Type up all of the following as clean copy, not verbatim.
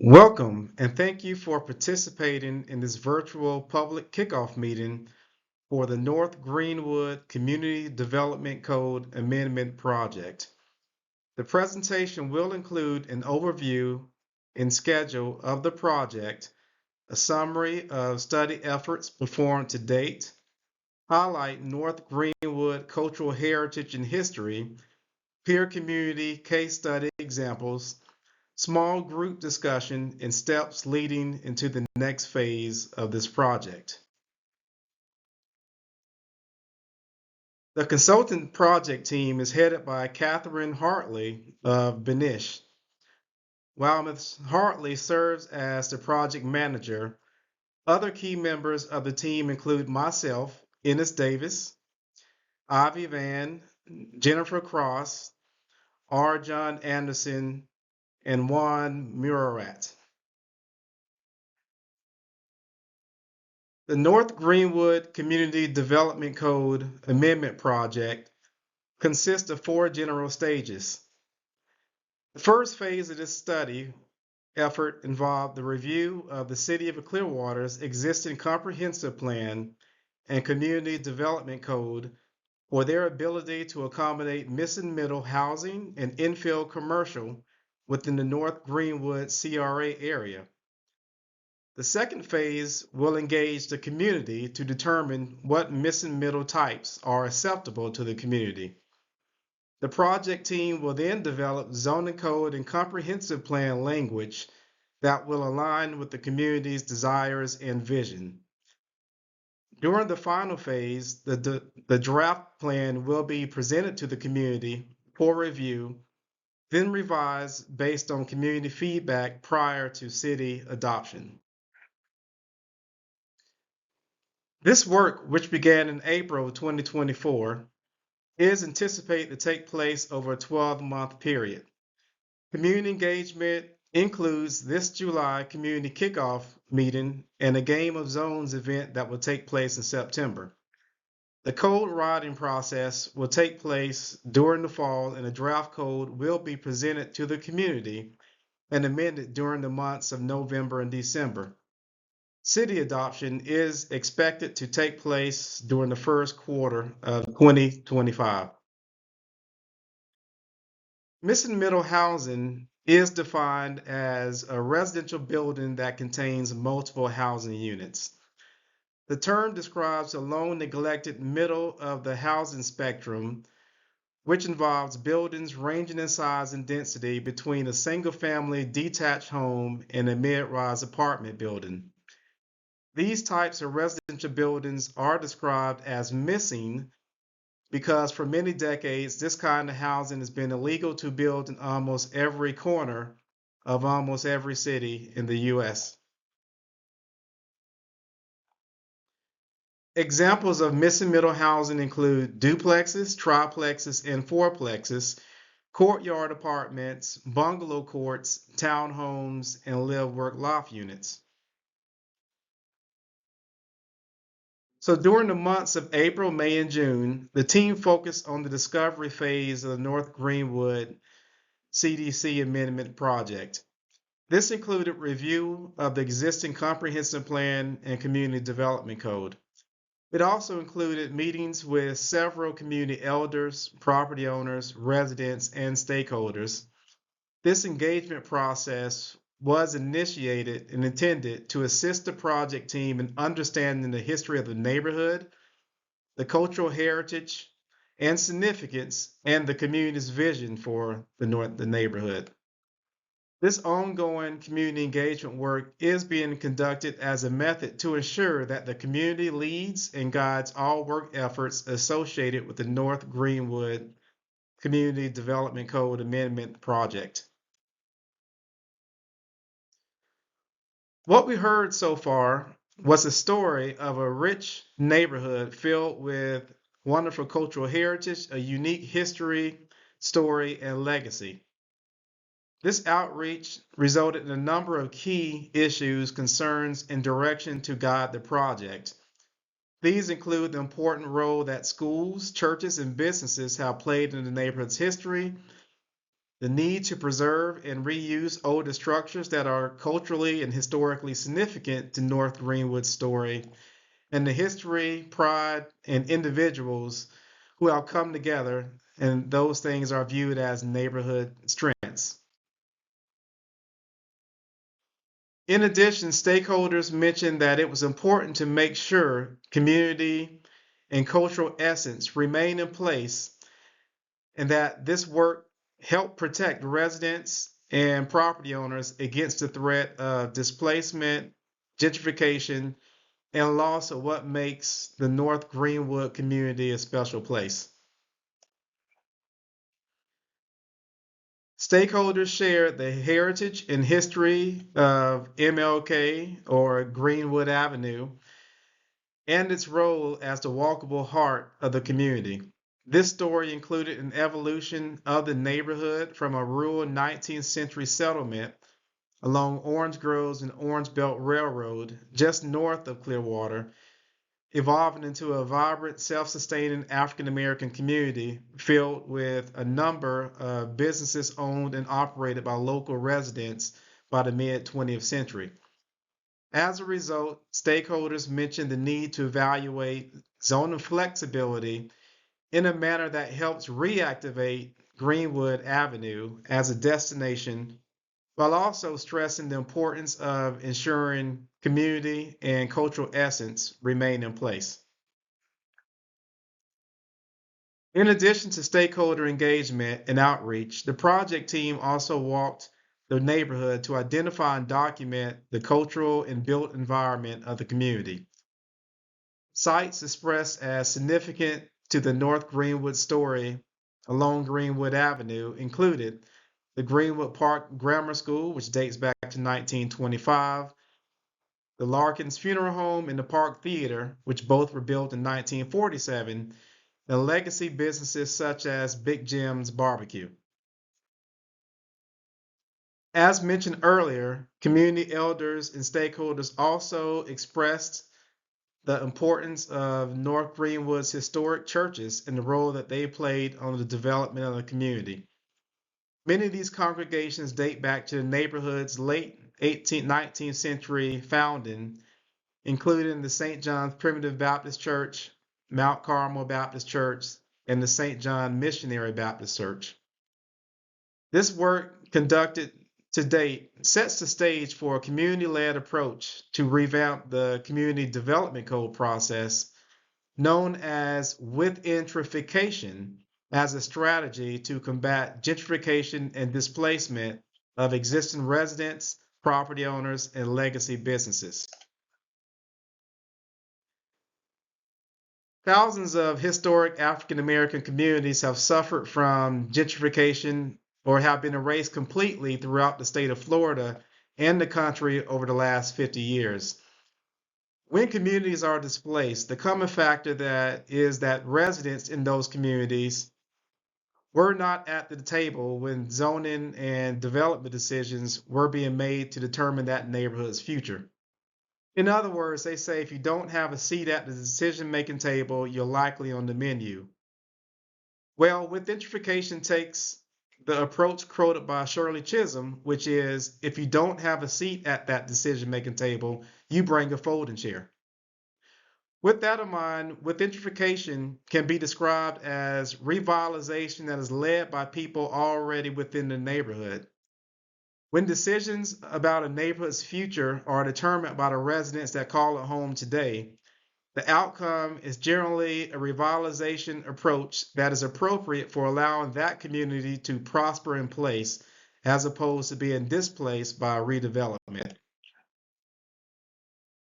Welcome, and thank you for participating in this virtual public kickoff meeting for the North Greenwood Community Development Code Amendment Project. The presentation will include an overview and schedule of the project, a summary of study efforts performed to date, highlight North Greenwood cultural heritage and history, peer community case study examples, small group discussion, and steps leading into the next phase of this project. The consultant project team is headed by Catherine Hartley of Benish. While Ms. Hartley serves as the project manager, other key members of the team include myself, Ennis Davis, Ivy Van, Jennifer Cross, R. John Anderson, and Juan Murat. The North Greenwood Community Development Code Amendment Project consists of four general stages. The first phase of this study effort involved the review of the City of Clearwater's existing comprehensive plan and community development code for their ability to accommodate missing middle housing and infill commercial within the North Greenwood CRA area. The second phase will engage the community to determine what missing middle types are acceptable to the community. The project team will then develop zoning code and comprehensive plan language that will align with the community's desires and vision. During the final phase, the draft plan will be presented to the community for review, then revised based on community feedback prior to city adoption. This work, which began in April 2024, is anticipated to take place over a 12-month period. Community engagement includes this July community kickoff meeting and a Game of Zones event that will take place in September. The code writing process will take place during the fall, and a draft code will be presented to the community and amended during the months of November and December. City adoption is expected to take place during the first quarter of 2025. Missing middle housing is defined as a residential building that contains multiple housing units. The term describes a long neglected middle of the housing spectrum, which involves buildings ranging in size and density between a single-family detached home and a mid-rise apartment building. These types of residential buildings are described as missing because for many decades, this kind of housing has been illegal to build in almost every corner of almost every city in the US. Examples of missing middle housing include duplexes, triplexes, and fourplexes, courtyard apartments, bungalow courts, townhomes, and live-work loft units. So during the months of April, May, and June, the team focused on the discovery phase of the North Greenwood CDC Amendment Project. This included review of the existing comprehensive plan and community development code. It also included meetings with several community elders, property owners, residents, and stakeholders. This engagement process was initiated and intended to assist the project team in understanding the history of the neighborhood, the cultural heritage and significance, and the community's vision for the neighborhood. This ongoing community engagement work is being conducted as a method to ensure that the community leads and guides all work efforts associated with the North Greenwood Community Development Code Amendment Project. What we heard so far was a story of a rich neighborhood filled with wonderful cultural heritage, a unique history, story, and legacy. This outreach resulted in a number of key issues, concerns, and direction to guide the project. These include the important role that schools, churches, and businesses have played in the neighborhood's history, the need to preserve and reuse older structures that are culturally and historically significant to North Greenwood's story, and the history, pride, and individuals who have come together, and those things are viewed as neighborhood strengths. In addition, stakeholders mentioned that it was important to make sure community and cultural essence remain in place and that this work helped protect residents and property owners against the threat of displacement, gentrification, and loss of what makes the North Greenwood community a special place. Stakeholders shared the heritage and history of MLK or Greenwood Avenue and its role as the walkable heart of the community. This story included an evolution of the neighborhood from a rural 19th century settlement along Orange Groves and Orange Belt Railroad just north of Clearwater, evolving into a vibrant, self-sustaining African American community filled with a number of businesses owned and operated by local residents by the mid 20th century. As a result, stakeholders mentioned the need to evaluate zoning flexibility in a manner that helps reactivate Greenwood Avenue as a destination while also stressing the importance of ensuring community and cultural essence remain in place. In addition to stakeholder engagement and outreach, the project team also walked the neighborhood to identify and document the cultural and built environment of the community. Sites expressed as significant to the North Greenwood story along Greenwood Avenue included the Greenwood Park Grammar School, which dates back to 1925, the Larkins Funeral Home and the Park Theater, which both were built in 1947, and legacy businesses such as Big Jim's Barbecue. As mentioned earlier, community elders and stakeholders also expressed the importance of North Greenwood's historic churches and the role that they played on the development of the community. Many of these congregations date back to the neighborhood's late 18th, 19th century founding, including the St. John's Primitive Baptist Church, Mount Carmel Baptist Church, and the St. John Missionary Baptist Church. This work conducted to date sets the stage for a community-led approach to revamp the community development code process known as within-gentrification as a strategy to combat gentrification and displacement of existing residents, property owners, and legacy businesses. Thousands of historic African American communities have suffered from gentrification or have been erased completely throughout the state of Florida and the country over the last 50 years. When communities are displaced, the common factor that is that residents in those communities were not at the table when zoning and development decisions were being made to determine that neighborhood's future. In other words, they say if you don't have a seat at the decision-making table, you're likely on the menu. Well, with gentrification takes the approach quoted by Shirley Chisholm, which is if you don't have a seat at that decision-making table, you bring a folding chair. With that in mind, gentrification can be described as revitalization that is led by people already within the neighborhood. When decisions about a neighborhood's future are determined by the residents that call it home today, the outcome is generally a revitalization approach that is appropriate for allowing that community to prosper in place as opposed to being displaced by redevelopment.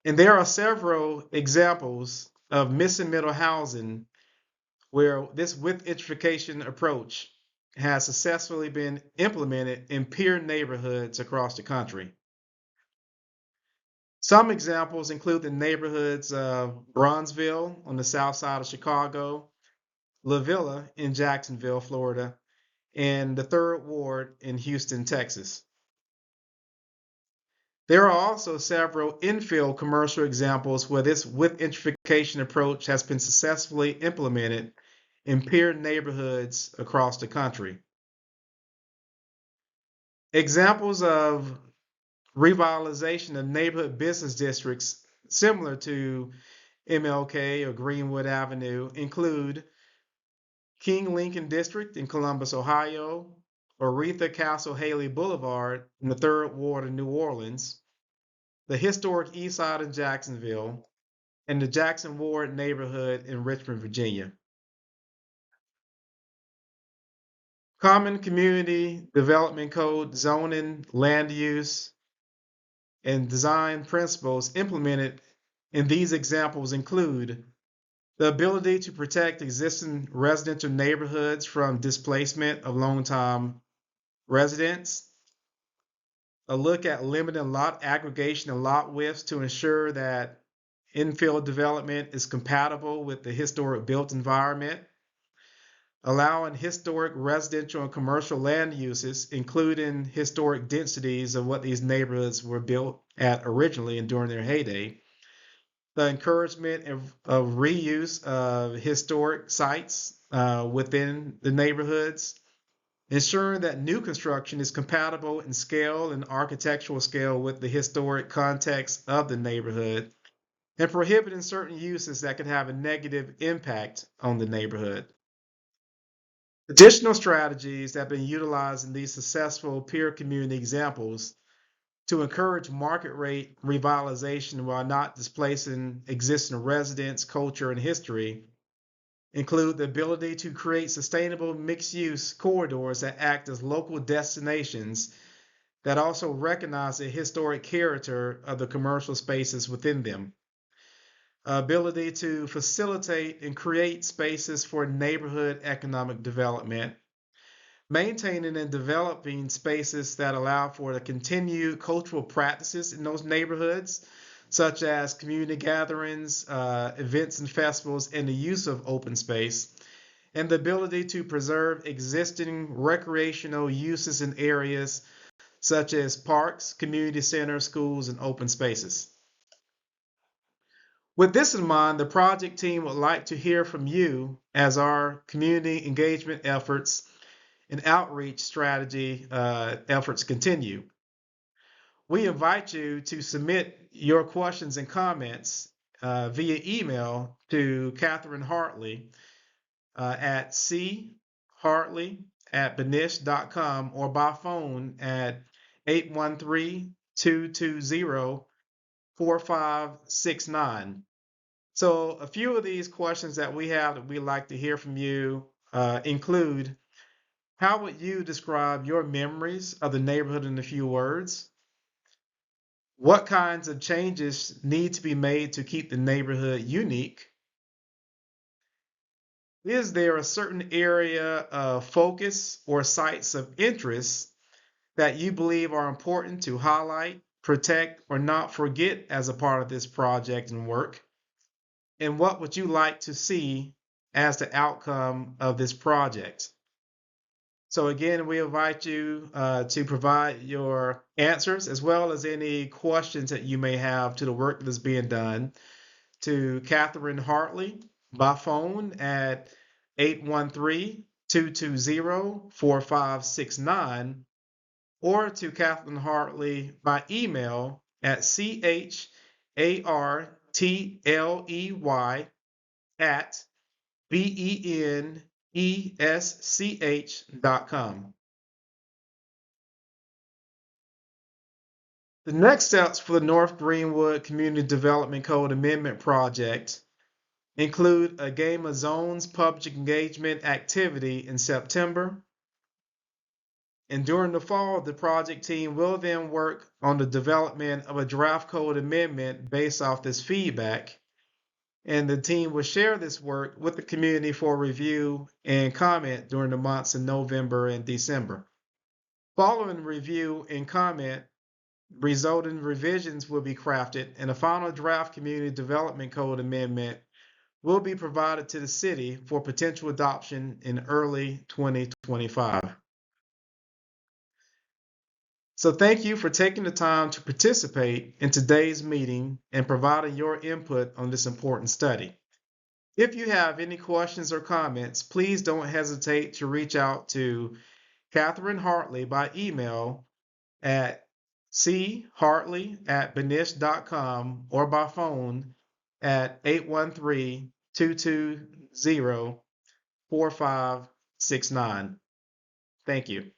And there are several examples of missing middle housing where this gentrification approach has successfully been implemented in peer neighborhoods across the country. Some examples include the neighborhoods of Bronzeville on the south side of Chicago, La Villa in Jacksonville, Florida, and the Third Ward in Houston, Texas. There are also several infill commercial examples where this gentrification approach has been successfully implemented in peer neighborhoods across the country. Examples of revitalization of neighborhood business districts similar to MLK or Greenwood Avenue include King Lincoln District in Columbus, Ohio, Oretha Castle Haley Boulevard in the 3rd Ward of New Orleans, the historic East Side of Jacksonville, and the Jackson Ward neighborhood in Richmond, Virginia. Common Community Development Code zoning, land use, and design principles implemented in these examples include the ability to protect existing residential neighborhoods from displacement of long-time residents, a look at limiting lot aggregation and lot widths to ensure that infill development is compatible with the historic built environment, allowing historic residential and commercial land uses, including historic densities of what these neighborhoods were built at originally and during their heyday, the encouragement of reuse of historic sites within the neighborhoods, ensuring that new construction is compatible in scale and architectural scale with the historic context of the neighborhood, and prohibiting certain uses that could have a negative impact on the neighborhood. Additional strategies that have been utilized in these successful peer community examples to encourage market rate revitalization while not displacing existing residents, culture, and history include the ability to create sustainable mixed-use corridors that act as local destinations that also recognize the historic character of the commercial spaces within them. Ability to facilitate and create spaces for neighborhood economic development, maintaining and developing spaces that allow for the continued cultural practices in those neighborhoods, such as community gatherings, events and festivals, and the use of open space, and the ability to preserve existing recreational uses in areas such as parks, community centers, schools, and open spaces. With this in mind, the project team would like to hear from you as our community engagement efforts and outreach strategy efforts continue. We invite you to submit your questions and comments via email to Catherine Hartley at chartley@benish.com or by phone at 813-220-4569. So a few of these questions that we have that we'd like to hear from you include, how would you describe your memories of the neighborhood in a few words? What kinds of changes need to be made to keep the neighborhood unique? Is there a certain area of focus or sites of interest that you believe are important to highlight, protect, or not forget as a part of this project and work? And what would you like to see as the outcome of this project? So again, we invite you to provide your answers as well as any questions that you may have to the work that is being done to Catherine Hartley by phone at 813-220-4569 or to Catherine Hartley by email at chartley@benesch.com. The next steps for the North Greenwood Community Development Code Amendment Project include a Game of Zones public engagement activity in September. And during the fall, the project team will then work on the development of a draft code amendment based off this feedback. And the team will share this work with the community for review and comment during the months of November and December. Following review and comment, resulting revisions will be crafted and a final draft community development code amendment will be provided to the city for potential adoption in early 2025. So thank you for taking the time to participate in today's meeting and providing your input on this important study. If you have any questions or comments, please don't hesitate to reach out to Catherine Hartley by email at chartley@benish.com or by phone at 813-220-4569. Thank you.